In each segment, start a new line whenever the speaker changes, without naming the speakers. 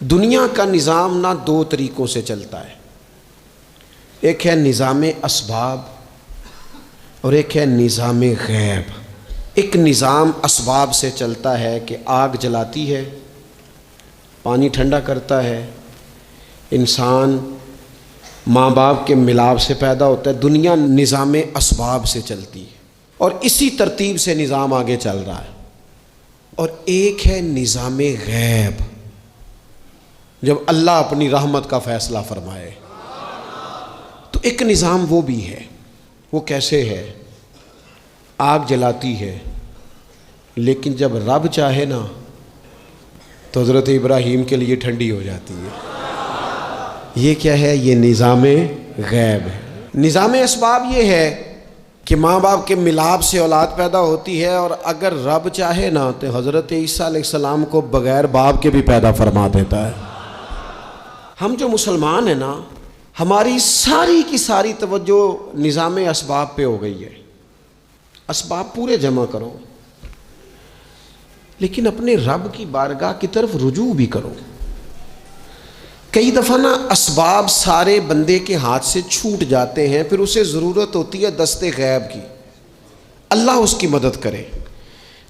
دنیا کا نظام نہ دو طریقوں سے چلتا ہے، ایک ہے نظام اسباب اور ایک ہے نظام غیب۔ ایک نظام اسباب سے چلتا ہے کہ آگ جلاتی ہے، پانی ٹھنڈا کرتا ہے، انسان ماں باپ کے ملاپ سے پیدا ہوتا ہے۔ دنیا نظام اسباب سے چلتی ہے اور اسی ترتیب سے نظام آگے چل رہا ہے۔ اور ایک ہے نظام غیب، جب اللہ اپنی رحمت کا فیصلہ فرمائے تو ایک نظام وہ بھی ہے۔ وہ کیسے ہے؟ آگ جلاتی ہے، لیکن جب رب چاہے نا تو حضرت ابراہیم کے لیے ٹھنڈی ہو جاتی ہے۔ یہ کیا ہے؟ یہ نظام غیب ہے۔ نظام اسباب یہ ہے کہ ماں باپ کے ملاپ سے اولاد پیدا ہوتی ہے، اور اگر رب چاہے نا تو حضرت عیسیٰ علیہ السلام کو بغیر باپ کے بھی پیدا فرما دیتا ہے۔ ہم جو مسلمان ہیں نا، ہماری ساری کی ساری توجہ نظام اسباب پہ ہو گئی ہے۔ اسباب پورے جمع کرو، لیکن اپنے رب کی بارگاہ کی طرف رجوع بھی کرو۔ کئی دفعہ نا اسباب سارے بندے کے ہاتھ سے چھوٹ جاتے ہیں، پھر اسے ضرورت ہوتی ہے دست غیب کی، اللہ اس کی مدد کرے۔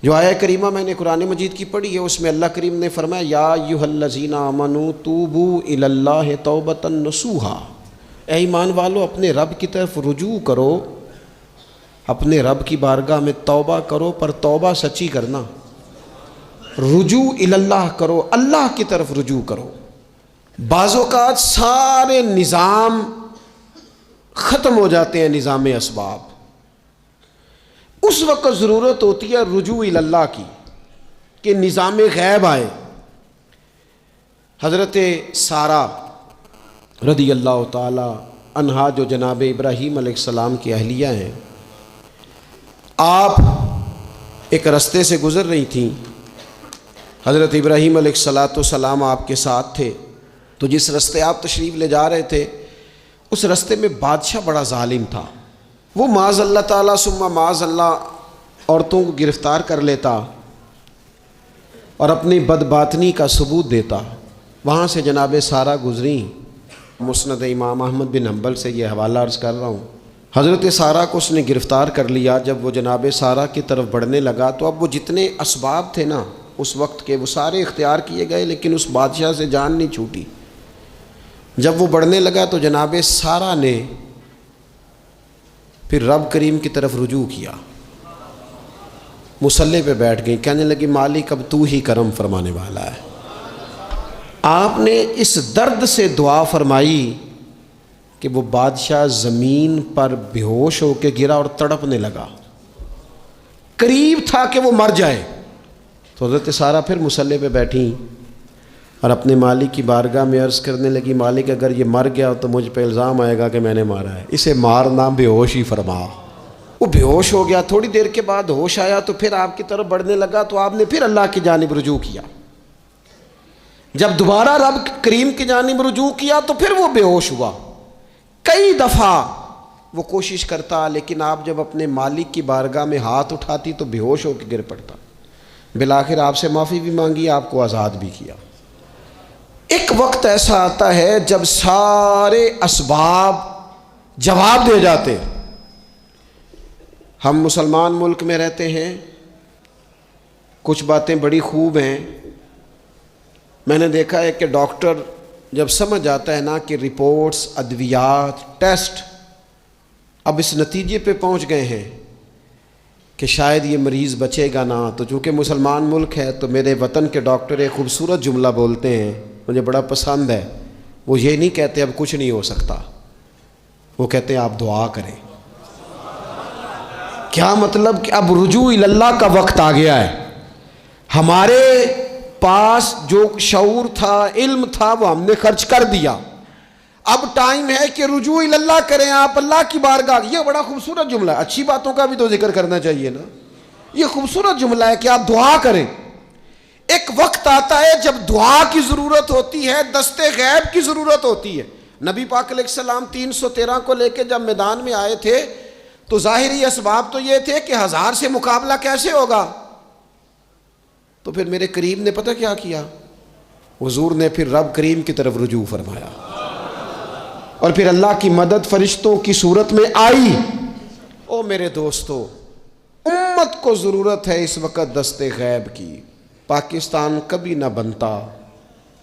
جو آیہ کریمہ میں نے قرآن مجید کی پڑھی ہے، اس میں اللہ کریم نے فرمایا یا ایھا الذین آمنوا توبوا الی اللہ توبۃ نصوحا، اے ایمان والو اپنے رب کی طرف رجوع کرو، اپنے رب کی بارگاہ میں توبہ کرو، پر توبہ سچی کرنا، رجوع الی اللہ کرو، اللہ کی طرف رجوع کرو۔ بعض اوقات سارے نظام ختم ہو جاتے ہیں، نظام اسباب، اس وقت ضرورت ہوتی ہے رجوع الی اللہ کی، کہ نظام غیب آئے۔ حضرت سارہ رضی اللہ تعالی عنہا جو جناب ابراہیم علیہ السلام کی اہلیہ ہیں، آپ ایک رستے سے گزر رہی تھیں، حضرت ابراہیم علیہ السلام آپ کے ساتھ تھے، تو جس رستے آپ تشریف لے جا رہے تھے اس رستے میں بادشاہ بڑا ظالم تھا۔ وہ معاذ اللہ تعالیٰ ثم معاذ اللہ عورتوں کو گرفتار کر لیتا اور اپنی بدباطنی کا ثبوت دیتا۔ وہاں سے جناب سارہ گزریں، مسند امام احمد بن حنبل سے یہ حوالہ عرض کر رہا ہوں۔ حضرت سارہ کو اس نے گرفتار کر لیا۔ جب وہ جناب سارہ کی طرف بڑھنے لگا تو اب وہ جتنے اسباب تھے نا اس وقت کے، وہ سارے اختیار کیے گئے، لیکن اس بادشاہ سے جان نہیں چھوٹی۔ جب وہ بڑھنے لگا تو جناب سارہ نے پھر رب کریم کی طرف رجوع کیا، مصلی پہ بیٹھ گئی، کہنے لگی مالک اب تو ہی کرم فرمانے والا ہے۔ آپ نے اس درد سے دعا فرمائی کہ وہ بادشاہ زمین پر بے ہوش ہو کے گرا اور تڑپنے لگا، قریب تھا کہ وہ مر جائے۔ تو حضرت سارہ پھر مصلی پہ بیٹھیں اور اپنے مالک کی بارگاہ میں عرض کرنے لگی مالک اگر یہ مر گیا تو مجھ پہ الزام آئے گا کہ میں نے مارا ہے، اسے مارنا بے ہوش ہی فرما۔ وہ بے ہوش ہو گیا، تھوڑی دیر کے بعد ہوش آیا تو پھر آپ کی طرف بڑھنے لگا، تو آپ نے پھر اللہ کی جانب رجوع کیا۔ جب دوبارہ رب کریم کی جانب رجوع کیا تو پھر وہ بے ہوش ہوا۔ کئی دفعہ وہ کوشش کرتا، لیکن آپ جب اپنے مالک کی بارگاہ میں ہاتھ اٹھاتی تو بے ہوش ہو کے گر پڑتا۔ بالآخر آپ سے معافی بھی مانگی، آپ کو آزاد بھی کیا۔ ایک وقت ایسا آتا ہے جب سارے اسباب جواب دے جاتے۔ ہم مسلمان ملک میں رہتے ہیں، کچھ باتیں بڑی خوب ہیں۔ میں نے دیکھا ہے کہ ڈاکٹر جب سمجھ آتا ہے نا کہ رپورٹس، ادویات، ٹیسٹ اب اس نتیجے پہ پہنچ گئے ہیں کہ شاید یہ مریض بچے گا نہ، تو چونکہ مسلمان ملک ہے تو میرے وطن کے ڈاکٹر ایک خوبصورت جملہ بولتے ہیں، مجھے بڑا پسند ہے۔ وہ یہ نہیں کہتے اب کچھ نہیں ہو سکتا، وہ کہتے ہیں آپ دعا کریں۔ کیا مطلب کہ اب رجوع الی اللہ کا وقت آ گیا ہے۔ ہمارے پاس جو شعور تھا، علم تھا، وہ ہم نے خرچ کر دیا۔ اب ٹائم ہے کہ رجوع الی اللہ کریں، آپ اللہ کی بارگاہ۔ یہ بڑا خوبصورت جملہ ہے، اچھی باتوں کا بھی تو ذکر کرنا چاہیے نا۔ یہ خوبصورت جملہ ہے کہ آپ دعا کریں۔ ایک وقت آتا ہے جب دعا کی ضرورت ہوتی ہے، دست غیب کی ضرورت ہوتی ہے۔ نبی پاک علیہ السلام 313 کو لے کے جب میدان میں آئے تھے تو ظاہری اسباب تو یہ تھے کہ 1000 سے مقابلہ کیسے ہوگا، تو پھر میرے قریب نے پتہ کیا کیا، حضور نے پھر رب کریم کی طرف رجوع فرمایا اور پھر اللہ کی مدد فرشتوں کی صورت میں آئی۔ او میرے دوستو، امت کو ضرورت ہے اس وقت دست غیب کی۔ پاکستان کبھی نہ بنتا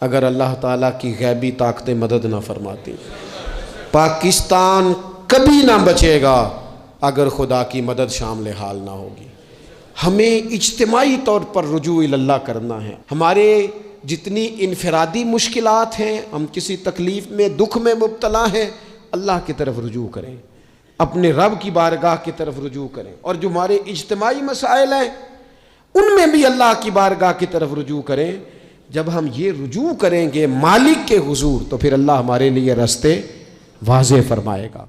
اگر اللہ تعالیٰ کی غیبی طاقتیں مدد نہ فرماتی۔ پاکستان کبھی نہ بچے گا اگر خدا کی مدد شامل حال نہ ہوگی۔ ہمیں اجتماعی طور پر رجوع اللہ کرنا ہے۔ ہمارے جتنی انفرادی مشکلات ہیں، ہم کسی تکلیف میں دکھ میں مبتلا ہیں، اللہ کی طرف رجوع کریں، اپنے رب کی بارگاہ کی طرف رجوع کریں، اور جو ہمارے اجتماعی مسائل ہیں ان میں بھی اللہ کی بارگاہ کی طرف رجوع کریں۔ جب ہم یہ رجوع کریں گے مالک کے حضور تو پھر اللہ ہمارے لیے راستے واضح فرمائے گا۔